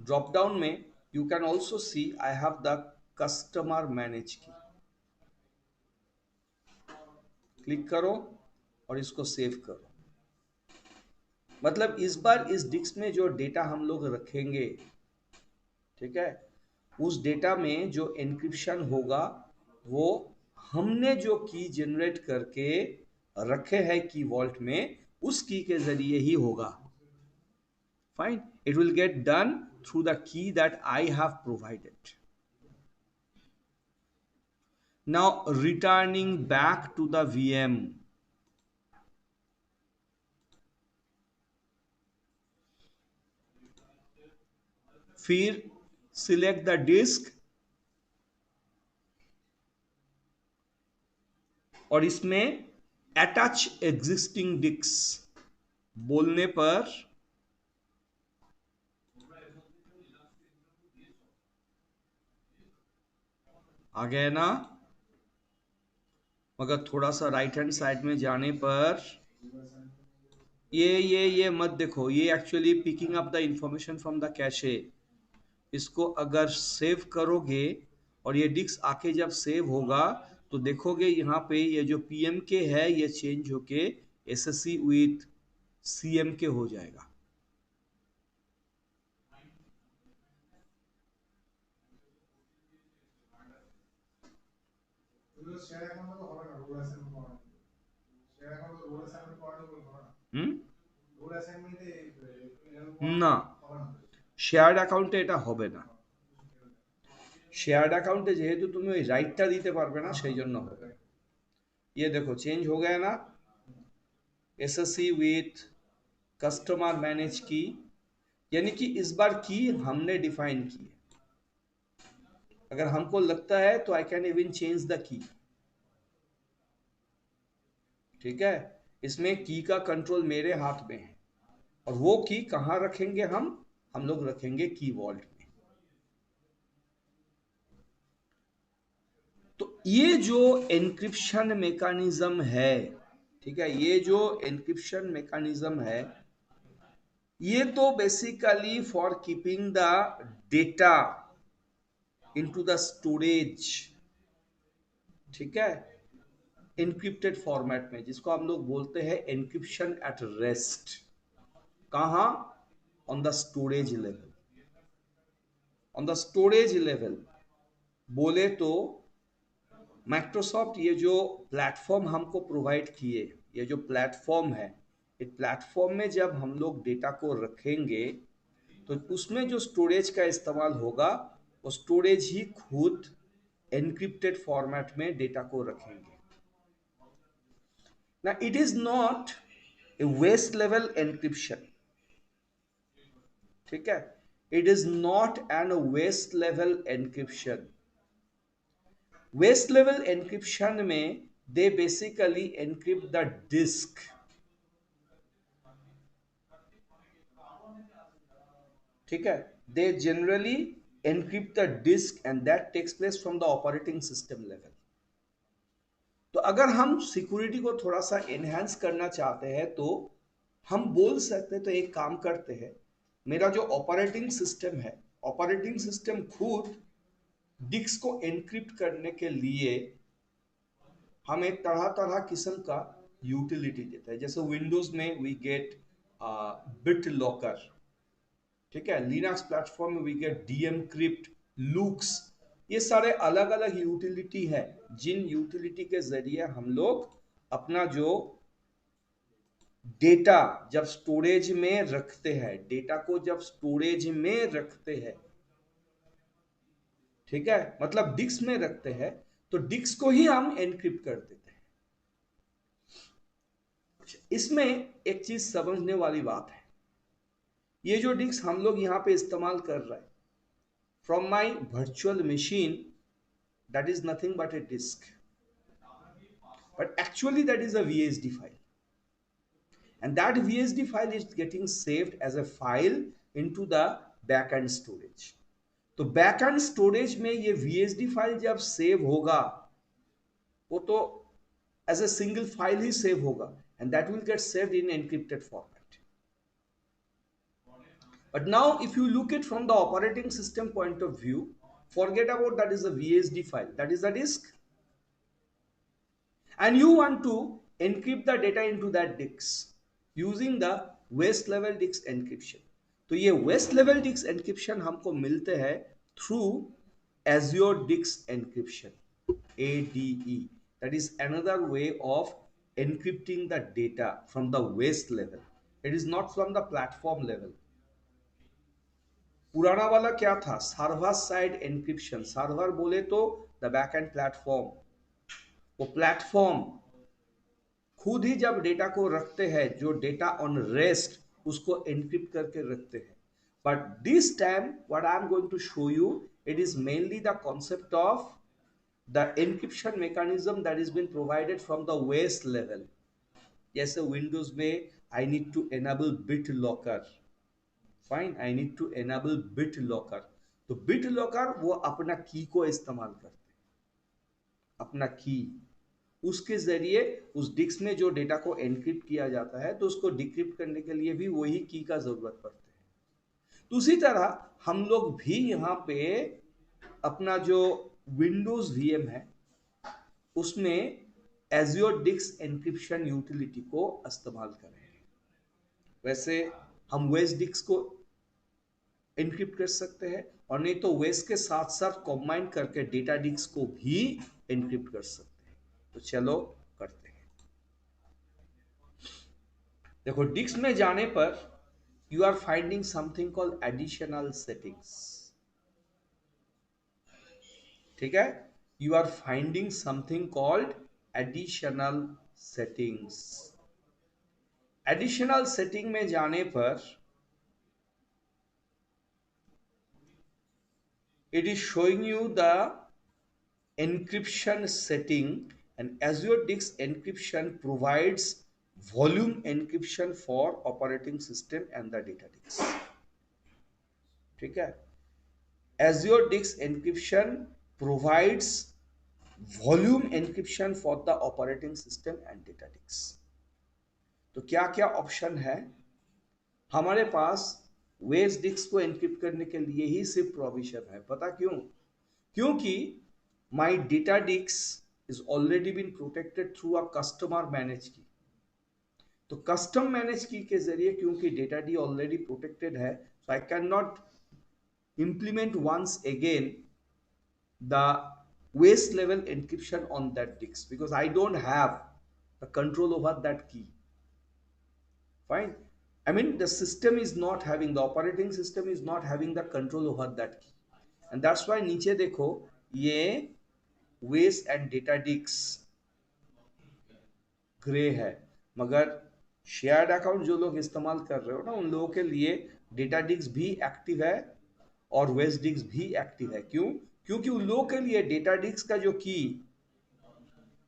Speaker 1: ड्रॉप डाउन में you can also see I have the customer manage की। क्लिक करो और इसको सेव करो। मतलब इस बार इस डिस्क में जो डेटा हम लोग रखेंगे, ठीक है, उस डेटा में जो एन्क्रिप्शन होगा वो हमने जो की जनरेट करके रखे हैं की वॉल्ट में, उस की के जरिए ही होगा। Fine, it will get done through the key that I have provided. Now returning back to the VM, फिर सिलेक्ट द डिस्क और इसमें अटैच एग्जिस्टिंग डिस्क बोलने पर आ गया ना। मगर थोड़ा सा राइट हैंड साइड में जाने पर ये मत देखो, ये actually picking up the information from the cache. इसको अगर सेव करोगे और ये डिस्क आके जब सेव होगा तो देखोगे यहाँ पे ये जो PMK है ये चेंज होके SSC विथ CMK हो जाएगा। না, শেয়ার্ড অ্যাকাউন্টে এটা হবে না। শেয়ার্ড অ্যাকাউন্টে যেহেতু তুমি ওই রাইটটা দিতে পারবে না সেই জন্য হবে। ये देखो चेंज हो गया ना, SSC विथ कस्टमर मैनेज की, यानी कि इस बार की हमने डिफाइन की है। अगर हमको लगता है तो I can even change the key, ठीक है, इसमें की का कंट्रोल मेरे हाथ में है। और वो की कहाँ रखेंगे हम लोग रखेंगे की वॉल्ट में। तो ये जो एन्क्रिप्शन मैकेनिज्म है, ठीक है, ये जो एन्क्रिप्शन मैकेनिज्म है ये तो basically for keeping the data into the storage, ठीक है, एन्क्रिप्टेड फॉर्मेट में, जिसको हम लोग बोलते हैं एन्क्रिप्शन एट रेस्ट। कहाँ? On the storage level. On the storage level बोले तो माइक्रोसॉफ्ट ये जो प्लेटफॉर्म हमको प्रोवाइड किए, ये जो प्लेटफॉर्म है, इस प्लेटफॉर्म में जब हम लोग डेटा को रखेंगे तो उसमें जो स्टोरेज का इस्तेमाल होगा वो स्टोरेज ही खुद एनक्रिप्टेड फॉर्मेट में डेटा को रखेंगे ना। It is not a guest level encryption, ठीक है, it is not an guest level encryption. Guest level encryption में they basically encrypt the disk, ठीक है, they generally encrypt the disk and that takes place from the operating system level. तो अगर हम security को थोड़ा सा एनहांस करना चाहते हैं तो हम बोल सकते हैं, तो एक काम करते हैं, मेरा जो ऑपरेटिंग सिस्टम है, ऑपरेटिंग सिस्टम खुद डिस्क को एनक्रिप्ट करने के लिए हमें तरह तरह किस्म का यूटिलिटी देता है। जैसे विंडोज में वी गेट बिट लॉकर, ठीक है, लिनक्स प्लेटफॉर्म में वी गेट डीएनक्रिप्ट, लूक्स, ये सारे अलग अलग यूटिलिटी है जिन यूटिलिटी के जरिए हम लोग अपना जो डेटा जब स्टोरेज में रखते हैं, डेटा को जब स्टोरेज में रखते हैं, ठीक है, मतलब डिस्क में रखते हैं, तो डिस्क को ही हम एनक्रिप्ट कर देते हैं। इसमें एक चीज समझने वाली बात है, ये जो डिस्क हम लोग यहां पे इस्तेमाल कर रहे हैं, from my virtual machine, that is nothing but a disk, but actually that is a VSD file, and that VSD file is getting saved as a file into the backend storage. तो backend storage में ये VSD file जब save होगा वो तो as a single file ही save होगा, and that will get saved in encrypted format. But now if you look it from the operating system point of view, forget about that is a VSD file, that is a disk, and you want to encrypt the data into that disk using the waste level disk encryption. तो ये waste level disk encryption हमको मिलते हैं through Azure Disk Encryption, ADE. That is another way of encrypting the data from the waste level. It is not from the platform level. पुराना वाला क्या था, server side encryption. Server बोले तो the backend platform, वो platform खुद ही जब डेटा को रखते हैं, जो डेटा ऑन रेस्ट उसको एनक्रिप्ट करके रखते हैं। But this time what I am going to show you, it is mainly the concept of the encryption mechanism that is been provided from the guest level. जैसे Windows में I need to enable BitLocker, fine, I need to enable BitLocker. तो bit locker वो अपना की को इस्तेमाल करते हैं, अपना की, उसके जरिए उस डिस्क में जो डेटा को एनक्रिप्ट किया जाता है तो उसको डिक्रिप्ट करने के लिए भी वही की का जरूरत पड़ता है। तो उसी तरह हम लोग भी यहाँ पे अपना जो विंडोज वीएम है उसमें एज्योर डिस्क एनक्रिप्शन यूटिलिटी को इस्तेमाल करेंगे। वैसे हम वेस्ट डिस्क को एनक्रिप्ट कर सकते हैं, और नहीं तो वेस्ट के साथ साथ कॉम्बाइन करके डेटा डिस्क को भी एनक्रिप्ट कर सकते हैं। तो चलो करते हैं। देखो, डिस्क में जाने पर you are finding something called additional settings, ठीक है, you are finding something called additional settings. Additional setting में जाने पर it is showing you the encryption setting, and Azure Disk Encryption provides volume encryption for operating system and the data disk, ठीक है। Azure Disk Encryption provides volume encryption for the operating system and data disk। तो क्या क्या option है हमारे पास waste disc को encrypt करने के लिए ही सिर्फ प्रोविजन है। पता क्यों? क्योंकि my data disk is already been protected through a customer manage key. तो कस्टम मैनेज की के जरिए क्योंकि डेटा डी ऑलरेडी प्रोटेक्टेड है, so I can not implement once again the waste level encryption on that disk because I don't have the control over that key. Fine. I mean, the system is not having, the operating system is not having the control over that key. And that's why नीचे देखो ये waste and data disks grey है, मगर shared account जो लोग इस्तेमाल कर रहे हो ना उन लोगों के लिए डेटा डिस्क भी एक्टिव है और वेस्ट डिस्क भी एक्टिव है। क्यों? क्योंकि उन लोगों के लिए डेटा डिस्क का जो की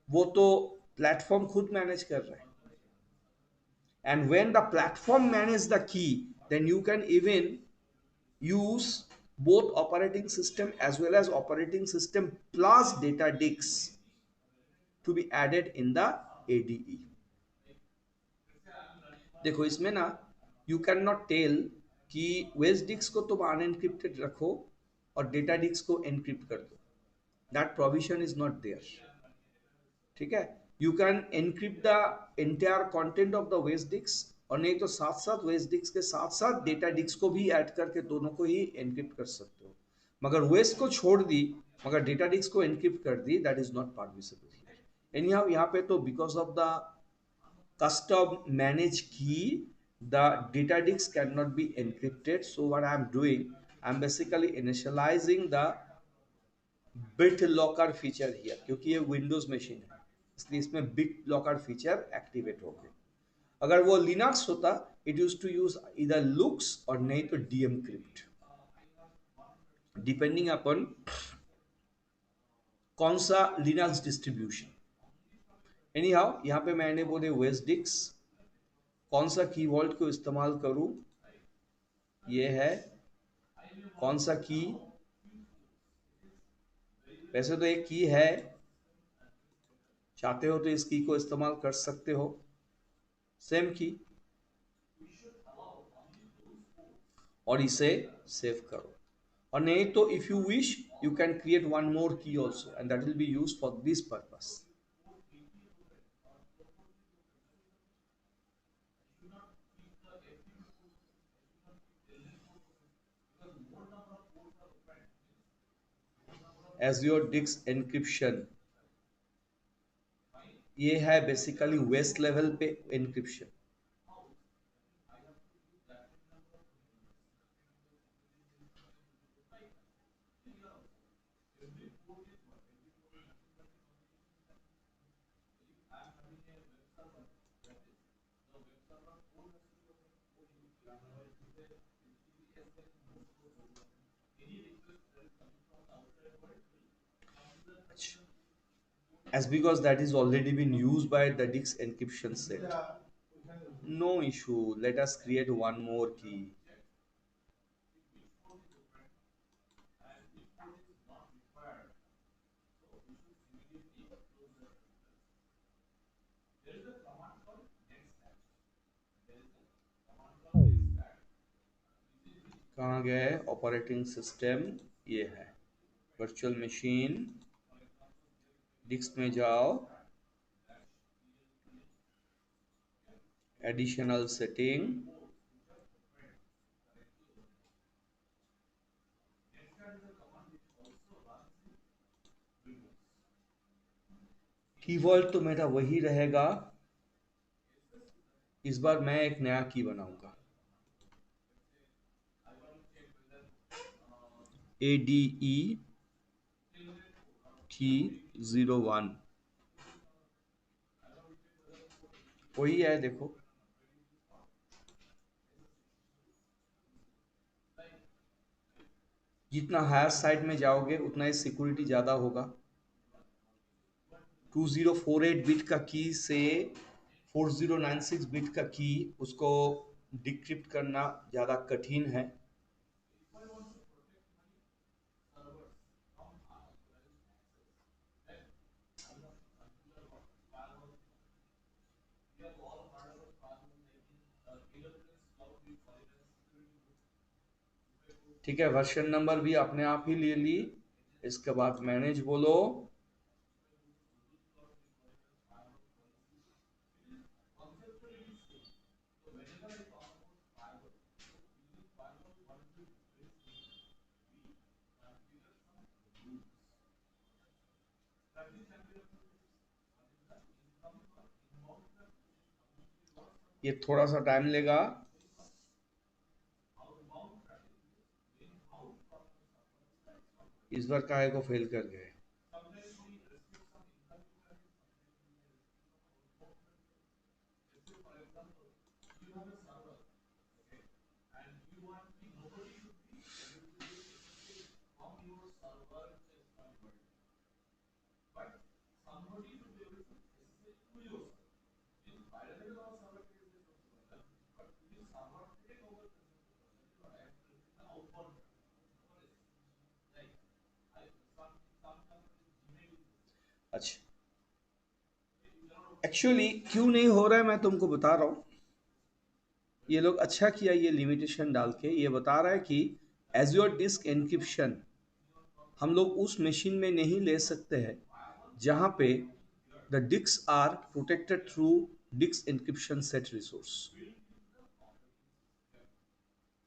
Speaker 1: वो तो प्लेटफॉर्म खुद मैनेज कर रहा है। And when the platform manage the key, then you can even use both operating system as well as operating system plus data disks to be added in the ADE. देखो इसमें ना you can not tell कि waste disc को तुम अनएनक्रिप्टेड रखो और data disc को encrypt कर दो, that provision is not there. ठीक है, you can encrypt the entire content of the guest disk और नहीं तो साथ साथ वेस्ट डिस्क के साथ साथ डेटा डिस्क को भी ऐड करके दोनों को ही एनक्रिप्ट कर सकते हो, मगर वेस्ट को छोड़ दी मगर डेटा डिस्क को एनक्रिप्ट कर दी, that is not permissible. Anyhow यहाँ पे तो because of the custom managed key the data disk cannot be encrypted, so what I'm doing, I'm basically initializing the bit locker feature here क्योंकि ये Windows machine है इसलिए इसमें bit locker feature activate हो गए। अगर वो लिनक्स होता इट यूज टू यूज इधर लुक्स और नहीं तो डीएम क्रिप्ट डिपेंडिंग अपॉन कौन सा लिनक्स डिस्ट्रीब्यूशन। एनीहाउ यहाँ पे मैंने बोले वेस्ट डिस्क, कौन सा की वॉल्ट को इस्तेमाल करूं, ये है कौन सा की, वैसे तो एक की है, चाहते हो तो इस की को इस्तेमाल कर सकते हो, सेम की, और इसे सेव करो और नहीं तो if you wish you can create one more key also and that will be use for this purpose. Azure Disk Encryption ये है बेसिकली वेस्ट लेवल पे encryption. As because that is already been used by the disk encryption set, no issue, let us create one more key। कहाँ गए operating system, ये है virtual machine, disc में जाओ, additional setting, की vault तो मेरा वही रहेगा, इस बार मैं एक नया की बनाऊंगा ADE T01 वही है। देखो जितना हायर साइड में जाओगे उतना ही सिक्योरिटी ज़्यादा होगा। 2048 बिट का की से 4096 बिट का की उसको डिक्रिप्ट करना ज़्यादा कठिन है। ठीक है, वर्जन नंबर भी अपने आप ही ले ली, इसके बाद मैनेज बोलो, ये थोड़ा सा टाइम लेगा। इस बार काहे को फेल कर गए? अच्छा, एक्चुअली क्यों नहीं हो रहा है मैं तुमको बता रहा हूं। ये लोग अच्छा किया ये लिमिटेशन डाल के, ये बता रहा है कि एज्योर डिस्क एन्क्रिप्शन हम लोग उस मशीन में नहीं ले सकते हैं जहां पे the disk are protected through disk encryption set resource.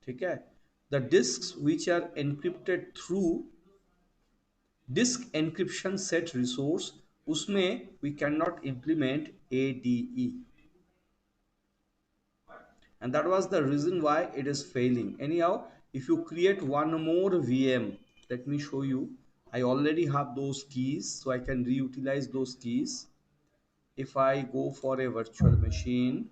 Speaker 1: ठीक है, the disk which are encrypted through disk encryption set resource, उसमें we can not implement ADE, and that was the reason why it is failing. Anyhow, if you create one more VM, let me show you. I already have those keys, so I can reutilize those keys. If I go for a virtual machine,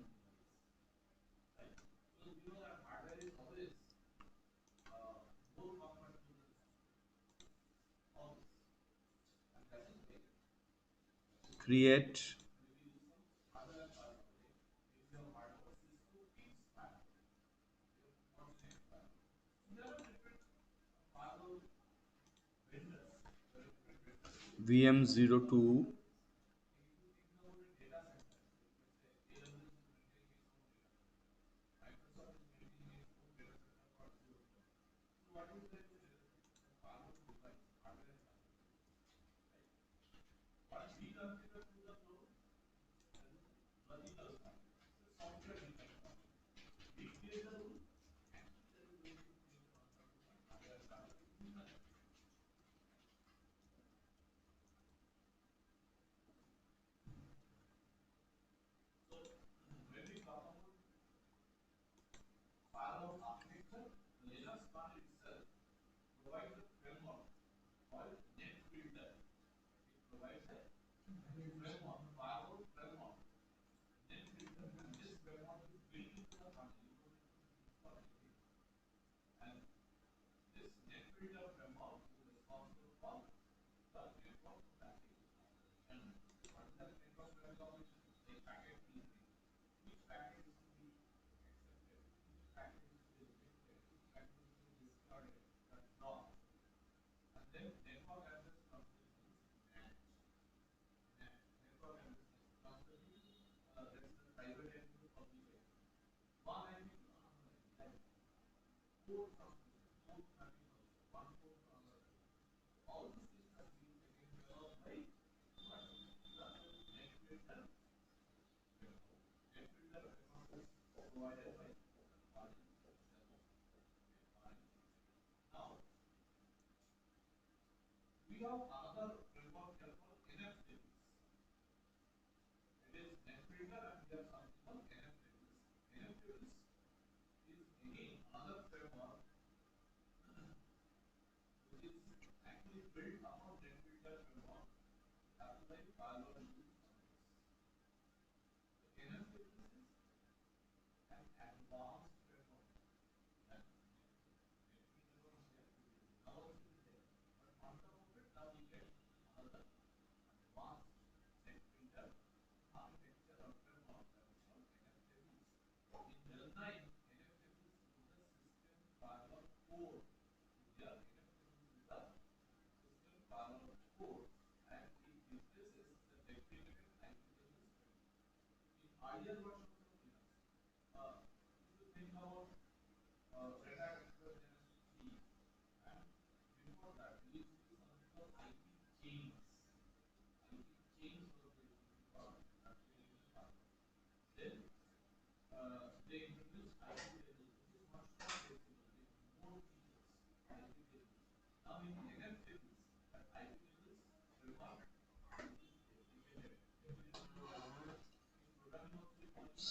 Speaker 1: create VM02,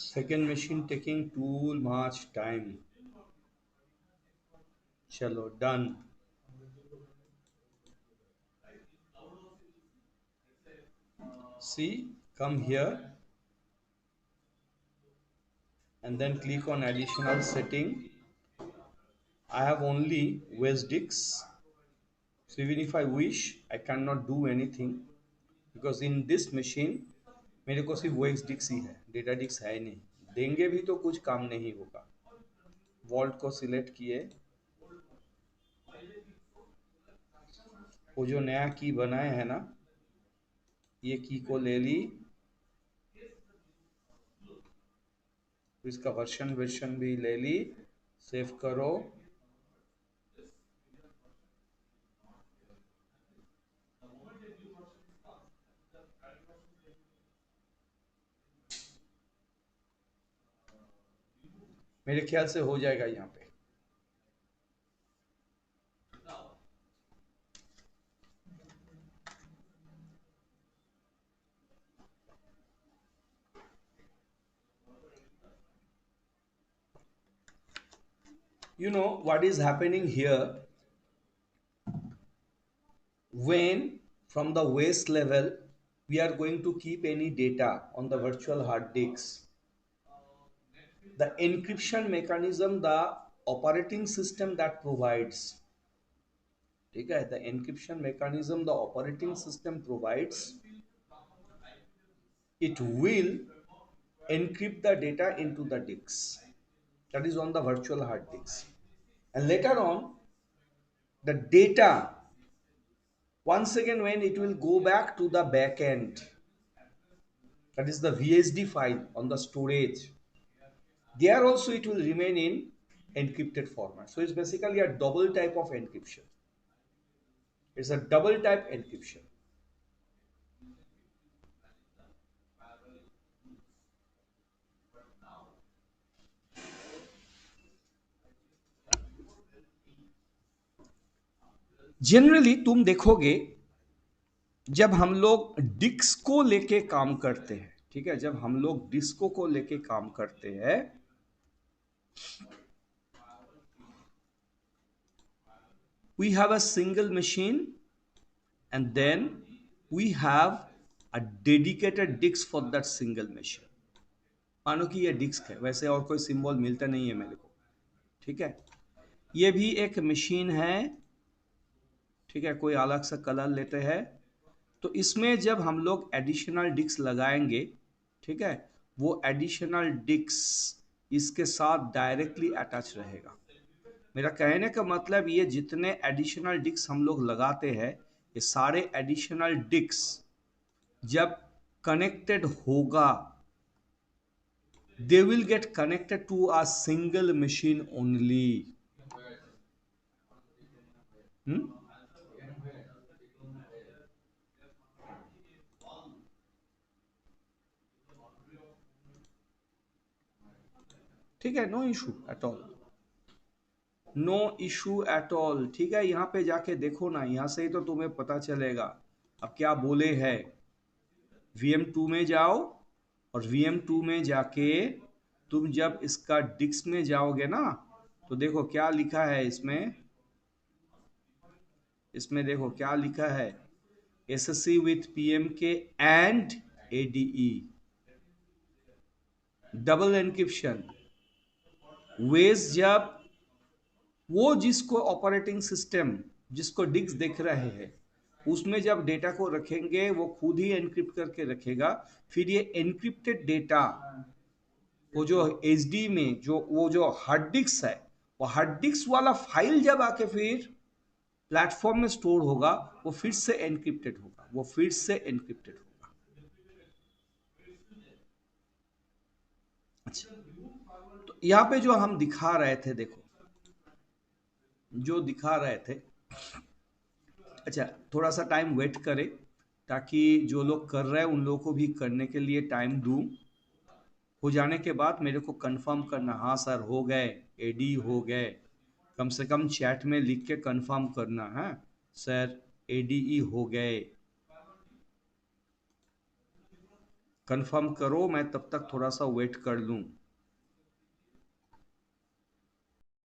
Speaker 1: Second machine taking too much time. Chalo, done. See, come here and then click on additional setting. I have only WSDIX, so even if I wish I cannot do anything because in this machine मेरे को सिर्फ WSDIX ही है, DataDix है नहीं, देंगे भी तो कुछ काम नहीं होगा। वॉल्ट को सिलेक्ट किए, वो जो नया की बनाए है ना, ये की को ले ली, इसका वर्जन भी ले ली, सेव करो, मेरे ख्याल से हो जाएगा यहाँ पे। You know what is happening here? When from the waste level we are going to keep any data on the virtual hard disks, the encryption mechanism the operating system that provides, ठीक है, the encryption mechanism the operating system provides, it will encrypt the data into the disks, that is on the virtual hard disks, and later on the data, once again when it will go back to the back end, that is the VSD file on the storage, there also it will remain in encrypted format. So it's basically a double type of encryption. It's a double type encryption. Generally तुम देखोगे जब हम लोग disc को लेके काम करते हैं, ठीक है, जब हम लोग डिस्को को लेके काम करते हैं, we have a single machine and then we have a dedicated disk for that single machine. मानो कि ये डिस्क है, वैसे और कोई सिंबल मिलता नहीं है मेरे को, ठीक है, ये भी एक मशीन है, ठीक है, कोई अलग सा कलर लेते हैं, तो इसमें जब हम लोग एडिशनल डिस्क लगाएंगे, ठीक है, वो एडिशनल डिस्क इसके साथ डायरेक्टली अटैच रहेगा। मेरा कहने का मतलब ये जितने एडिशनल डिस्क हम लोग लगाते हैं, ये सारे एडिशनल डिस्क जब कनेक्टेड होगा, they will get connected to a single machine only. ठीक है, no issue at all, no issue at all, ठीक है। यहाँ पे जाके देखो ना, यहाँ से ही तो तुम्हें पता चलेगा अब क्या बोले है। VM2 में जाओ और VM2 में जाके तुम जब इसका डिस्क में जाओगे ना, तो देखो क्या लिखा है इसमें, इसमें देखो क्या लिखा है, SSC with PMK and ADE, double encryption. वेज जब वो जिसको ऑपरेटिंग सिस्टम जिसको डिस्क देख रहे हैं उसमें जब डेटा को रखेंगे, वो खुद ही एनक्रिप्ट करके रखेगा, फिर ये एनक्रिप्टेड डेटा वो जो HD में जो वो जो हार्ड डिस्क है, वो हार्ड डिस्क वाला फाइल जब आके फिर प्लेटफॉर्म में स्टोर होगा, वो फिर से एनक्रिप्टेड होगा, वो फिर से एनक्रिप्टेड होगा। अच्छा, तो यहाँ पे जो हम दिखा रहे थे, देखो जो दिखा रहे थे, अच्छा थोड़ा सा टाइम वेट करें ताकि जो लोग कर रहे हैं उन लोगों को भी करने के लिए टाइम दूं। हो जाने के बाद मेरे को कंफर्म करना, हाँ सर हो गए, AD हो गए, कम से कम चैट में लिख के कंफर्म करना है, सर ADE हो गए। कंफर्म करो, मैं तब तक थोड़ा सा वेट कर लूं।